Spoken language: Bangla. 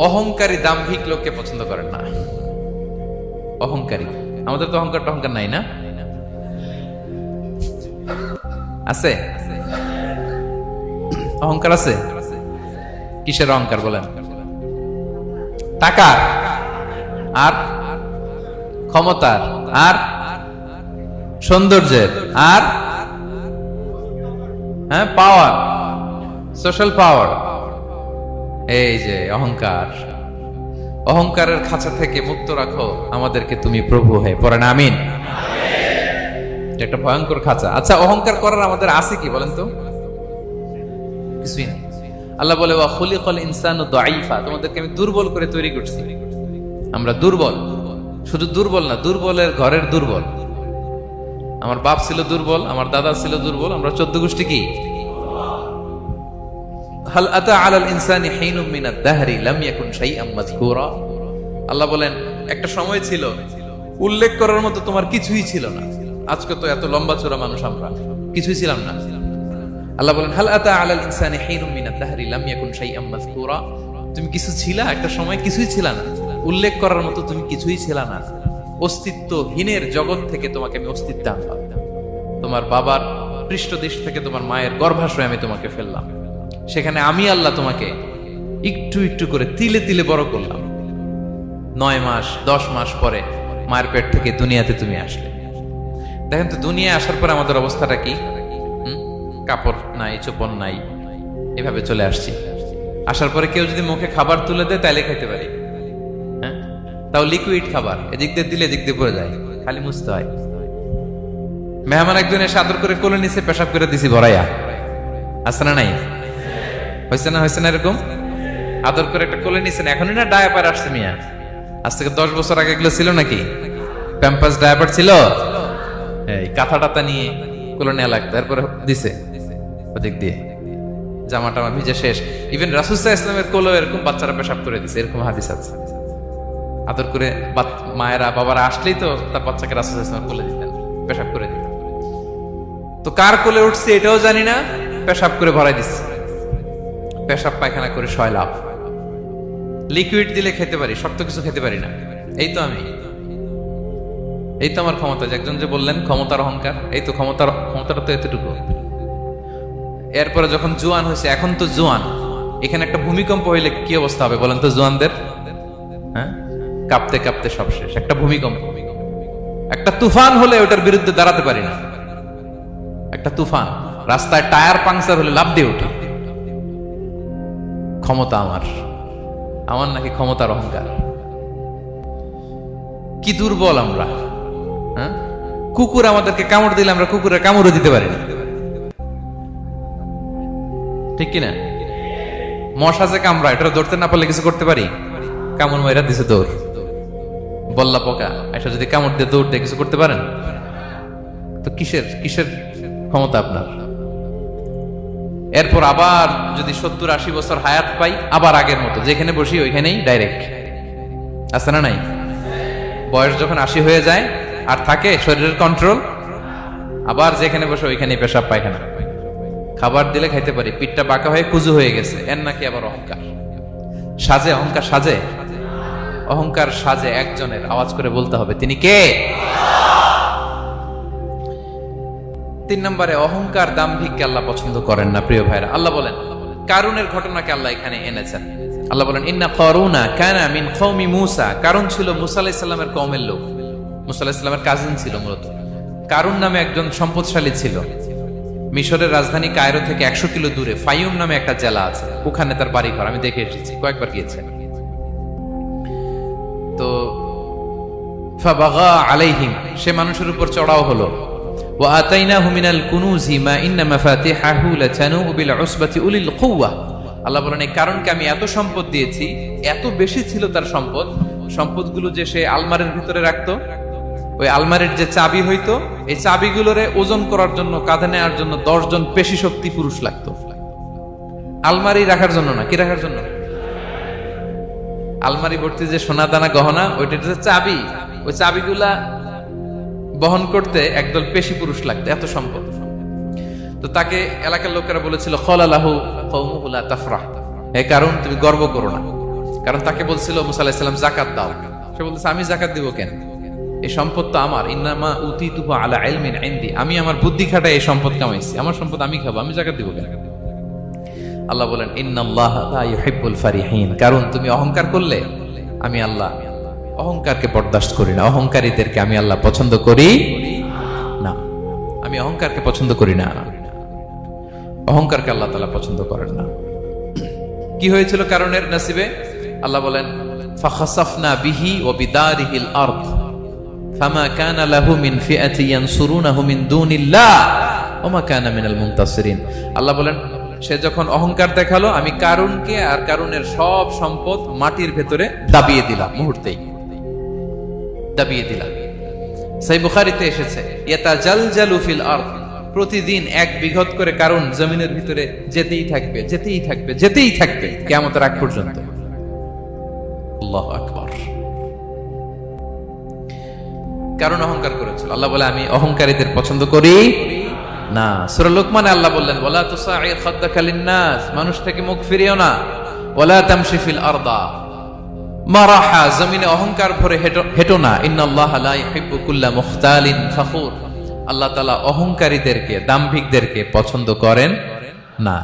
অহংকারী দাম্ভিক লোককে পছন্দ করেন না। অহংকারী, আমাদের তো অহংকার টহংকার নাই না? আছে অহংকার? আছে। কিসের অহংকার বলেন? টাকার, আর ক্ষমতার, আর সৌন্দর্যের, আর হ্যাঁ পাওয়ার, সোশ্যাল পাওয়ার। এই যে অহংকার, অহংকারের খাঁচা থেকে মুক্ত রাখো আমাদেরকে তুমি প্রভু হয়ে। পড়েন আমিন। এটা একটা ভয়ঙ্কর খাঁচা। আচ্ছা, অহংকার করার আমাদের আছে কি বলেন তো? কিছুই নেই। আল্লাহ বলে ওয়া খুলিকাল ইনসানু দাঈফা, তোমাদেরকে আমি দুর্বল করে তৈরি করছি। আমরা দুর্বল, শুধু দুর্বল না, দুর্বলের ঘরের দুর্বল। আমার বাপ ছিল দুর্বল, আমার দাদা ছিল দুর্বল, আমরা 14 গোষ্ঠী কি? হাল আতা আলাল ইনসানি হিনুম মিনাদ দাহরি লাম ইয়াকুন শাইআম মাযকুরা। আল্লাহ বলেন একটা সময় ছিল উল্লেখ করার মতো তোমার কিছুই ছিল না। আজকে তো এত লম্বা চওড়া মানুষ, আমরা কিছুই ছিলাম না। আল্লাহ বলেন হাল আতা আলাল ইনসানি হিনুম মিনাদ দাহরি লাম ইয়াকুন শাইআম মাযকুরা। তুমি কিছু ছিলা, একটা সময় কিছুই ছিল না, উল্লেখ করার মতো তুমি কিছুই ছিল না। অস্তিত্বহীনের জগৎ থেকে তোমাকে আমি অস্তিত্ব আনলাম। তোমার বাবার পৃষ্ঠদেশ থেকে তোমার মায়ের গর্ভাশয়ে আমি তোমাকে ফেললাম। সেখানে আমি আল্লাহ তোমাকে একটু একটু করে তিলে তিলে বড় করলাম। 9 মাস 10 মাস পরে মায়ের পেট থেকে দুনিয়াতে তুমি আসলে। দেখেন তো দুনিয়ায় আসার পর আমাদের অবস্থাটা কি? কাপড় নাই, চোপন নাই, এভাবে চলে আসছি। আসার পরে কেউ যদি মুখে খাবার তুলে দেয় তাইলে খাইতে পারি, হ্যাঁ? তাও লিকুইড খাবার, এদিক দিয়ে দিলে এদিক দিয়ে পড়ে যায়, খালি মুছতে হয়। মেহমান একজন এসে আদর করে কোলে নিচে পেশাব করে দিছি ভরাইয়া, আছে না নাই? হয়েছে না, হয়েছে না? এরকম আদর করে একটা কোলে নিছেন, এখনই না ডায়াপার আসছে মিয়া। আজ থেকে 10 বছর আগে এগুলো ছিল নাকি? প্যাম্পাস ডায়াপার ছিল, এই কাঁথা টাতা নিয়ে কোলে নেওয়া লাগতো, তারপরে দিছে ওদিক দিয়ে জামাটা ভিজে শেষ। ইভেন রাসূল সাল্লাল্লাহু আলাইহি ওয়াসাল্লামের কোলে এরকম বাচ্চারা পেশাব করে দিছে, এরকম হাদিস আছে। আদর করে মায়েরা বাবারা আসলেই তো তার বাচ্চাকে রাসূল সাল্লাল্লাহু আলাইহি ওয়াসাল্লাম কোলে দিতেন, পেশাব করে দিতেন। তো কার কোলে উঠছে এটাও জানি না, পেশাব করে ভরাই দিচ্ছে। পেশাব পায়খানা করে সয়লাভ। লিকুইড দিলে খেতে পারি, শক্ত কিছু খেতে পারি না। এই তো আমি, এই তো আমার ক্ষমতা। একজন যে বললেন ক্ষমতার অহংকার, এই তো ক্ষমতাটা তো এতটুকু। এরপরে যখন জোয়ান হয়েছে, এখন তো জোয়ান, এখানে একটা ভূমিকম্প হইলে কি অবস্থা হবে বলেন তো জোয়ানদের? হ্যাঁ, কাঁপতে কাঁপতে সব শেষ। একটা ভূমিকম্প, একটা তুফান হলে ওটার বিরুদ্ধে দাঁড়াতে পারি না। একটা তুফান, রাস্তায় টায়ার পাংচার হলে লাফ দিয়ে উঠি। ক্ষমতা আমার নাকি ক্ষমতার অহংকার। কি দুর্বল আমরা, হ্যাঁ? কুকুর আমাদেরকে কামড় দিলে আমরা কুকুরের কামড়ও দিতে পারি না, ঠিক কিনা? মশা যে কামড়া, এটা ধরতে না পারলে কিছু করতে পারি? কামড় মাইরা দিছে দৌড়। বল্লা পোকা এটা যদি কামড় দিয়ে দৌড় দিয়ে কিছু করতে পারেন? তো কিসের ক্ষমতা আপনার? এরপর আবার যদি 70-80 বছর হায়াত পাই, আবার আগের মতো যেখানে বসি ওইখানেই ডাইরেক্ট, আছে না নাই? বয়স যখন 80 হয়ে যায় আর থাকে শরীরের কন্ট্রোল, আবার যেখানে বসে ওইখানেই পেশাব পায়খানা। খাবার দিলে খাইতে পারি, পিঠটা বাঁকা হয়ে কুজু হয়ে গেছে, এর নাকি আবার অহংকার। সাজে অহংকার, সাজে অহংকার, সাজে একজনের। আওয়াজ করে বলতে হবে তিনি কে? 3 নম্বরে অহংকার দাম্ভিককে আল্লাহ পছন্দ করেন না। প্রিয় ভাইরা, আল্লাহ বলেন কারুনের ঘটনাকে আল্লাহ এখানে এনেছেন। আল্লাহ বলেন ইন্না কারুনা কানা মিন কওমি মূসা। কারুন ছিল মুসা আলাইহিস সালামের কওমের লোক, মুসা আলাইহিস সালামের কাজিন ছিল মূলত। কারুন নামে একজন সম্পদশালী ছিল। মিশরের রাজধানী কায়রো থেকে 100 কিলো দূরে ফাইয়ুম নামে একটা জেলা আছে, ওখানে তার বাড়ি ঘর। আমি দেখে এসেছি, কয়েকবার গিয়েছি। তো ফাবাগা আলাইহিম, সে মানুষের উপর চড়াও হলো। ওয়া আতাইনাহু মিনাল কুনুজি মা ইন্না মাফাতিহাহু লাতানু বিল উসবাতি উলিল কুওয়া। আল্লাহ বলেন এই কারণকে আমি এত সম্পদ দিয়েছি, এত বেশি ছিল তার সম্পদ, সম্পদগুলো যে সে আলমারির ভিতরে রাখতো, ওই আলমারির যে চাবি হইতো, এই চাবিগুলোরে ওজন করার জন্য, কাঁধে নেওয়ার জন্য 10 জন পেশি শক্তি পুরুষ লাগতো। আলমারি রাখার জন্য না, কি রাখার জন্য? আলমারি ভর্তি যে সোনা দানা গহনা, ওইটা যে চাবি, ওই চাবিগুলা বহন করতে একদল পেশি পুরুষ লাগতো, এত সম্পদ। তো তাকে এলাকার লোকেরা বলেছিল খলালাহু কওমুহু লা তাফরাহ, এই কারণ তুমি গর্ব করো না। কারণ তাকে বলছিল মুসা আলাইহিস সালাম যাকাত দাও, সে বলতেছে আমি যাকাত দিব কেন, এই সম্পদ তো আমার, ইন্নামা উতিতুহু আলা ইলমিন ইনদি, আমি আমার বুদ্ধি খাটায় এই সম্পদ কামাইছি, আমার সম্পদ আমি খাবো, আমি যাকাত দিব কেন? আল্লাহ বলেন ইন্নাল্লাহা লা ইউহিব্বুল ফারিহিন, কারণ তুমি অহংকার করলে আমি আল্লাহ অহংকারকে বরদাস্ত করি না, অহংকারীদেরকে আমি আল্লাহ পছন্দ করি না, আমি অহংকারকে পছন্দ করি না, অহংকারকে আল্লাহ তাআলা পছন্দ করেন না। কি হয়েছিল কারণের নসিবে? আল্লাহ বলেন ফাখাসাফনা বিহি ওয়া বিদারিহিল আরদ ফামা কানা লাহু মিন ফিআতি ইয়ানসুরুনাহু মিন দুনিল্লাহ ওয়া মা কানা মিনাল মুনতাসিরিন। আল্লাহ বলেন সে যখন অহংকার দেখালো, আমি কারুনকে আর কারুনের সব সম্পদ মাটির ভেতরে দাবিয়ে দিলাম, মুহূর্তেই দাবিয়ে দিলাম। সহিহ বুখারীতে এসেছে ইয়াতাজালজালু ফিল আরদ, প্রতিদিন 1 বিঘত করে কারণ জমিনের ভিতরে যেতেই থাকবে, যেতেই থাকবে, যেতেই থাকবে কিয়ামতের আগ পর্যন্ত। আল্লাহু আকবার। কারণ অহংকার করেছিল, আল্লাহ বলে আমি অহংকারীদের পছন্দ করি না। সূরা লুকমানে আল্লাহ বললেন ওয়ালা তুসাইর খাদ্দাকা লিন-নাস, মানুষ থেকে মুখ ফিরিও না, ওয়ালা তামশি ফিল আরদা মারাহা, জমিনে অহংকার ভরে হেঁটো না, ইন্নাল্লাহা লা ইউহিব্বু কুল্লা মুখতালিন ফখুর, আল্লাহ তাআলা অহংকারীদেরকে, দাম্ভিকদেরকে পছন্দ করেন না।